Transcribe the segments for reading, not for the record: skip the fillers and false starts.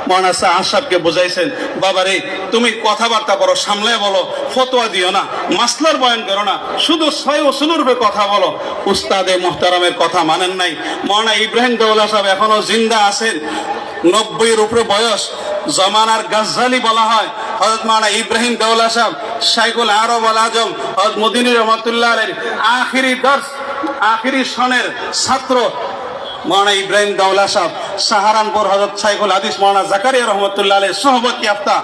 মৌলানা সাআদ সাহেবকে বুঝাইছেন, বাবা রে তুমি কথাবার্তা বলো, সামলে বলো, ফতোয়া দিও না, মাসলার বয়ান করো না, শুধু সহি উসুলের উপরে কথা বলো। উস্তাদে মুহতারামের কথা মানেন নাই। মৌলানা ইব্রাহিম দেওলা সাহেব এখনো জিন্দা আছেন, 90-এর উপরে বয়স। জমানার গাজ্জালি বলা হয় হযরত মাওলানা ইব্রাহিম দেওলা সাহেব, শাইখুল আরব আল আজম হযরত মদিনী রহমাতুল্লাহ আলাইহির আখিরি দর্স, আখিরি সনের ছাত্র মাওলানা ইব্রাহিম দেওলা সাহেব। সাহারানপুর হযরত শাইখুল হাদিস মাওলানা জাকারিয়া রহমাতুল্লাহ আলাইহির সোহবত ইয়াফতা।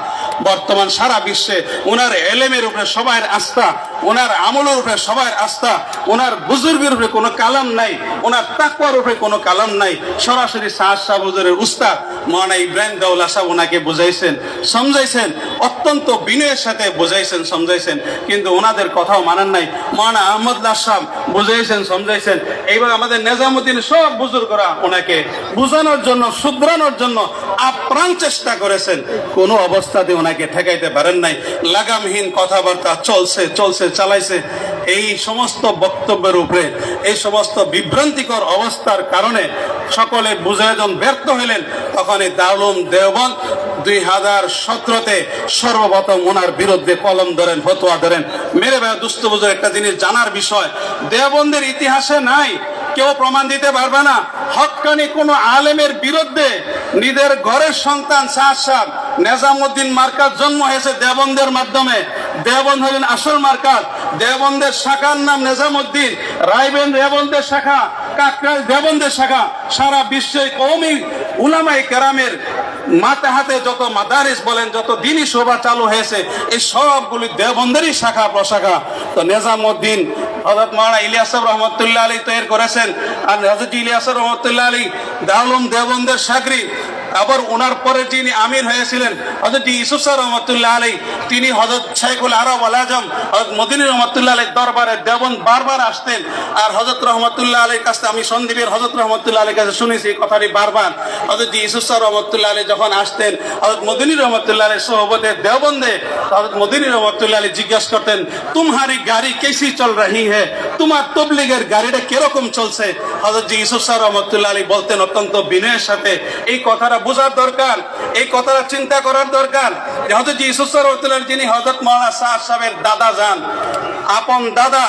বর্তমান সারা বিশ্বে ওনার এলেমের উপরে সবার আস্থা, ওনার আমলের উপরে সবার আস্থা, ওনার বুজুর্গের উপরে কোনো কালাম নাই, ওনার তাকওয়ার উপরে কোনো কালাম নাই। সরাসরি সাআদ সাহেব হুজুরের উস্তাদ মাওলানা ইব্রাহিম দেওলা সাহেব ওনাকে বুঝাইছেন, সমঝাইছেন, অত্যন্ত বিনয়ের সাথে বুঝাইছেন, সমঝাইছেন, কিন্তু ওনাদের কথাও মানেন নাই। মাওলানা আহমদুল্লাহ সাহেব বুঝাইছেন, সমঝাইছেন। এইবার আমাদের নিজামুদ্দিন সব বুজুর্গরা ওনাকে বুঝানোর জন্য, শুধরানোর জন্য আপ্রাণ চেষ্টা করেছেন, কোনো অবস্থাতে ওনাকে ঠেকাইতে পারেন নাই। লাগামহীন কথাবার্তা চলছে চলছে চালাইছে। এই সমস্ত বক্তব্যের উপরে, এই সমস্ত বিভ্রান্তিকর অবস্থার কারণে সকলে বুঝে যখন ব্যর্থ হলেন, তখন এই দারুল উলুম দেওবন্দ 2017-তে সর্বপ্রথম ওনার বিরুদ্ধে কলম ধরেন, ফতোয়া ধরেন। মেরে ভাই দুস্থ বুঝে একটা জিনিস জানার বিষয়, দেওবন্দের ইতিহাসে নাই, কেউ প্রমাণ দিতে পারবে না, হক্কানি কোন আলেমের বিরুদ্ধে নিজের ঘরের সন্তান সাআদ সাহেব নিজামুদ্দিন মার্কাজ জন্ম হয়েছে দেওবন্দের মাধ্যমে। দেওবন্দ হলেন আসল মার্কাজ। দেওবন্দের শাখার নাম নিজামুদ্দিন, রায়বেন দেওবন্দের শাখা, কাকরাইল দেওবন্দের শাখা। সারা বিশ্বে কওমি উলামায়ে কেরামের মাথা হাতে যত মাদারিস বলেন, যত দ্বীনি সভা চালু হয়েছে, এই সবগুলি দেওবন্দেরই শাখা প্রশাখা। তো নিজামুদ্দিন হযরত মাওলানা ইলিয়াস রহমাতুল্লাহ আলাইহি তৈরি করেছেন, আর হযরত ইলিয়াস রহমাতুল্লাহ আলাইহি দারুল উলুম দেওবন্দের শাগরি। আবার ওনার পরে যিনি আমির হয়েছিলেন হযরত ইউসুফ স্যার রহমাতুল্লাহ আলাইহি, তিনি হযরত শাইখুল আরব আল আজম হযরত মদিনী রহমাতুল্লাহ আলাইহির দরবারে দেওবন্দ বারবার আসতেন। আর হযরত রহমাতুল্লাহ আলাইহির কাছে, আমি সন্দীপের হযরত রহমাতুল্লাহ আলাইহির কাছে শুনেছি এই কথাটি বারবার, হযরত ইউসুফ স্যার রহমাতুল্লাহ আলাইহি যখন আসতেন হযরত মদিনী রহমাতুল্লাহ আলাইহির সোহবতে দেওবন্দে, হযরত মদিনী রহমাতুল্লাহ আলাইহি জিজ্ঞাসা করতেন, তোমারি গাড়ি কেসি চল রহি হ্যায়, তোমার তবলিগের গাড়িটা কিরকম চলছে? হযরত ইউসুফ স্যার রহমাতুল্লাহ আলাইহি বলতেন অত্যন্ত বিনয়ের সাথে, এই কথাটা বোঝার দরকার, এই কথাটা চিন্তা করার দরকার যে হযরত ইউসুফ স্যার রহমাতুল্লাহ আলাইহি, যিনি হযরত মাওলানা সাআদ সাহেবের দাদা যান, আপন দাদা,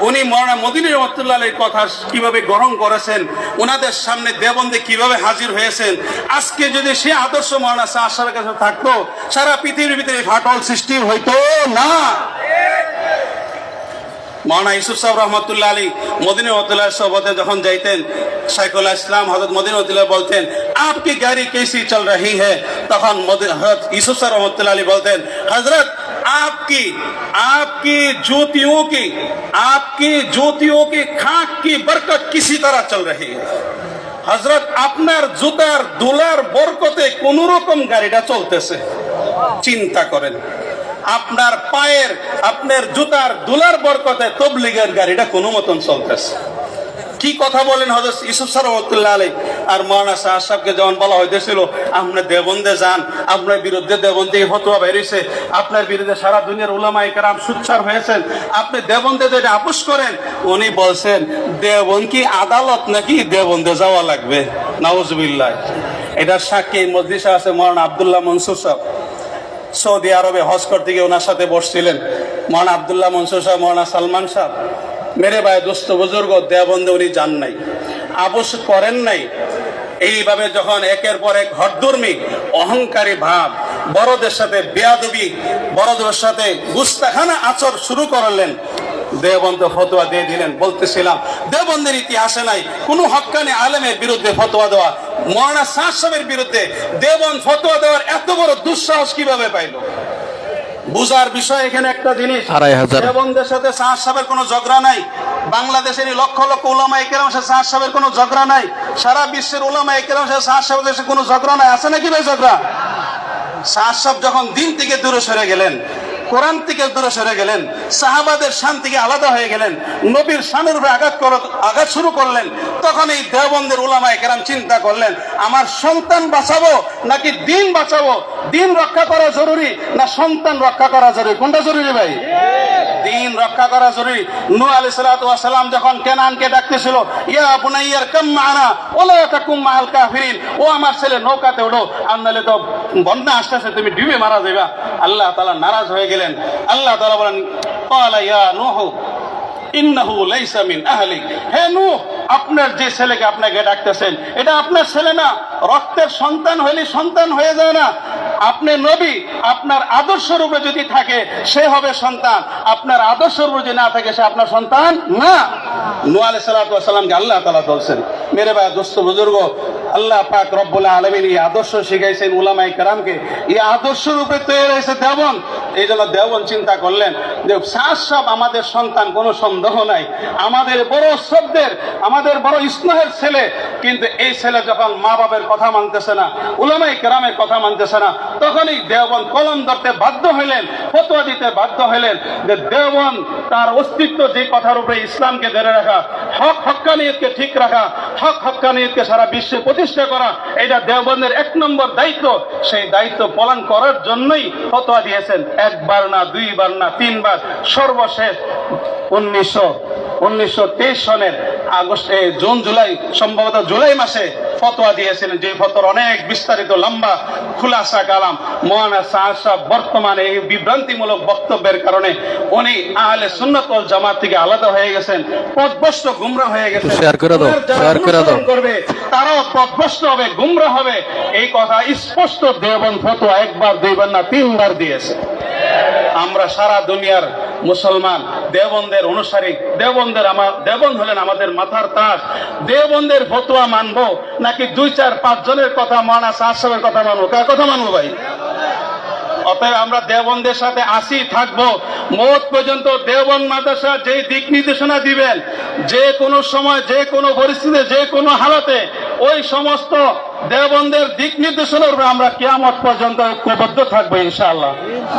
উনি মাওলানা মদিনী রহমাতুল্লাহ আলাইহির কথা কিভাবে গ্রহণ করেছেন, ওনাদের সামনে দেওবন্দে কিভাবে হাজির হয়েছেন। আজকে যদি সে আদর্শ মাওলানা সাআদ সাহেবের কাছে থাকতো, সারা পৃথিবীর ভিতরে ফাটল সৃষ্টি হইতো না। মাওলানা ইউসুফ সাহেব রহমাতুল্লাহ আলাইহি মদিনী রহমাতুল্লাহ সোহবতে যখন যাইতেন, শাইখুল ইসলাম হযরত মদিনী রহমাতুল্লাহ বলতেন, আপকি গাড়ি कैसी चल रही है? তখন হযরত ইউসুফ সাহেব রহমাতুল্লাহ আলাইহি বলতেন, হযরত आपकी जूतियों की खाक की बरकत किसी तरह चल रही है। হযরত আপনার জুতার দুলার বরকতে কোন রকম গাড়িটা চলতেছে। চিন্তা করেন, আপনার পায়ের, আপনার জুতার দুলার বরকতে তবলিগের গাড়িটা কোনো মতন চলতেছে। কি কথা বলেন হযরত ইউসুফ স্যার রহমাতুল্লাহ আলাইহি। আর মাওলানা সাআদ সাহেবকে যখন বলা হইতেছিল, আপনি দেওবন্দে যান, আপনার বিরুদ্ধে দেওবন্দে ফতোয়া বেরিয়েছে, আপনার বিরুদ্ধে সারা দুনিয়ার উলামায়ে কেরাম সুচ্চার হয়েছেন, আপনি দেওবন্দে যেটা আপোষ করেন, উনি বলছেন দেওবন্দ কি আদালত নাকি, দেওবন্দে যাওয়া লাগবে। নাউজুবিল্লাহ। এটার সাক্ষী মজলিসে আছে মাওলানা আব্দুল্লাহ মনসুর সাহেব, সৌদি আরবে হজ করতে গিয়ে ওনার সাথে বসছিলেন মাওলানা আব্দুল্লাহ মনসুর সাহেব, মাওলানা সালমান সাহেব। মেরে ভাই দোস্ত বুজুর্গ, দেওবন্দে উনি যান নাই, আপোষ করেন নাই। এইভাবে যখন একের পর এক হঠধর্মী অহংকারী ভাব, বড়দের সাথে বেয়াদবি, বড়দের সাথে গুস্তাখানা আচর শুরু করলেন, দেওবন্দ ফতোয়া দিয়ে দিলেন। বলতেছিলাম দেওবন্দের ইতিহাসে নাই কোন হক্কানি আলেমের বিরুদ্ধে ফতোয়া দেওয়া। মাওলানা সাআদ সাহেবের বিরুদ্ধে দেওবন্দ ফতোয়া দেওয়ার এত বড় দুঃসাহস কিভাবে পাইল? বুঝার বিষয় এখানে একটা জিনিস, দেওবন্দের সাথে সাআদ সাহেবের কোনো ঝগড়া নাই, বাংলাদেশের লক্ষ লক্ষ উলামায়ে কেরামের সাথে সাআদ সাহেবের কোনো ঝগড়া নাই, সারা বিশ্বের উলামায়ে কেরামের সাথে সাআদ সাহেবের সাথে কোনো ঝগড়া নাই। আছে নাকি ভাই ঝগড়া? সাআদ সাহেব যখন দিন থেকে দূরে সরে গেলেন, কোরআন থেকে দূরে সরে গেলেন, সাহাবাদের শান থেকে আলাদা হয়ে গেলেন, নবীর শানের উপরে আঘাত শুরু করলেন, তখন এই দেওবন্দের উলামায়ে কেরাম চিন্তা করলেন, আমার সন্তান বাঁচাবো নাকি দিন বাঁচাবো? দিন রক্ষা করা জরুরি না সন্তান রক্ষা করা জরুরি? কোনটা জরুরি ভাই? দিন রক্ষা করা জরুরি। নূহ আলাইহিস সালাতু ওয়াস সালাম যখন কেনানকে ডাকতেছিল, ইয়া বুনাইয়ার কাম মা'ানা ওয়ালা তাকুম মা'আল কাফিরিন, ও আমার ছেলে নৌকাতে ওঠো, আর নাহলে তো বন্যা আসতেছে, তুমি ডুবে মারা যাবে। আল্লাহ তাআলা নারাজ হয়ে গেলেন। আল্লাহ তাআলা বলেন, ক্বালা ইয়া নূহ ইন্নাহু লাইসা মিন আহলিক, হে নূহ, আপনার যে ছেলেকে আপনাকে ডাকতেছেন এটা আপনার ছেলে না। রক্তের সন্তান হইলে সন্তান হয়ে যায় না। আপনি নবী, আপনার আদর্শ রূপে যদি থাকে সে হবে সন্তান, আপনার আদর্শ রূপে যদি না থাকে সে আপনার সন্তান না। নূহ আলাইহিস সালাতু ওয়াস সালামকে আল্লাহ তাআলা বলছেন, মেরে ভাই দোস্ত বুজুর্গ, আল্লাহ পাক রব্বুল আলামিন এই আদর্শ শিখাইছেন উলামায়ে কেরামকে, এই আদর্শ রূপে তৈরি হয়েছে দেওবন্দ। এই জন্য দেওবন্দ চিন্তা করলেন যে সাহেব আমাদের সন্তান, কোনো সন্দেহ নাই, আমাদের বড় শ্রদ্ধের, আমাদের বড় স্নেহের ছেলে, কিন্তু এই ছেলে যখন মা বাবার কথা মানতেছে না, উলামায়ে কেরামের কথা মানতেছে না, তখনই দেওবন্দ কলম ধরতে বাধ্য হইলেন, ফতোয়া দিতে বাধ্য হইলেন যে দেওবন্দ তার অস্তিত্ব যে কথার উপরে ইসলামকে ধরে রাখা, হক হক্কানিয়তকে ঠিক রাখা, হক হক্কানিয়তকে সারা বিশ্বে প্রতিষ্ঠা করা, এটা দেওবন্দের 1 নম্বর দায়িত্ব। সেই দায়িত্ব পালন করার জন্যই ফতোয়া দিয়েছেন, একবার না, দুইবার না, 3 বার। সর্বশেষ 1923 সনের জুন জুলাই, সম্ভবত জুলাই মাসে ফতোয়া দিয়েছিলেন, যে ফতোয়ার অনেক বিস্তারিত লম্বা খুলাসা কালাম। মৌলানা সাহেব সাহেব বর্তমানে এই বিভ্রান্তিমূলক বক্তব্যের কারণে উনি আহলে সুন্নাত ওয়াল জামাত থেকে আলাদা হয়ে গেছেন, পথভ্রষ্ট গুমরা হয়ে গেছেন। শেয়ার করে দাও করবে তারাও পথভ্রষ্ট হবে, গুমরা হবে, এই কথা স্পষ্ট দেওবন্দ ফতোয়া 1 বার, 2 বার না, 3 বার দিয়েছে। আমরা সারা দুনিয়ার মুসলমান, দেওবন্দের অনুসারী, দেওবন্দ হলেন আমাদের মাথার তাজ। দেওবন্দের ফতোয়া মানবো নাকি 2, 4, 5 জনের কথা, মানা সাহেবের কথা মানবো? কার কথা মানবো ভাই? অতএব আমরা দেওবন্দের সাথে আসি, থাকবো মওত পর্যন্ত। দেওবন্দ মাদ্রাসা যে দিক নির্দেশনা দিবেন, যে কোনো সময়, যে কোনো পরিস্থিতিতে, যে কোনো হালতে, ওই সমস্ত দেওবন্দের দিক নির্দেশনার উপরে আমরা কিয়ামত পর্যন্ত ঐক্যবদ্ধ থাকবো ইনশাআল্লাহ।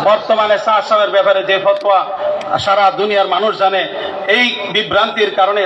বর্তমানে সাহেবের ব্যাপারে যে ফতোয়া সারা দুনিয়ার মানুষ জানে, এই বিভ্রান্তির কারণে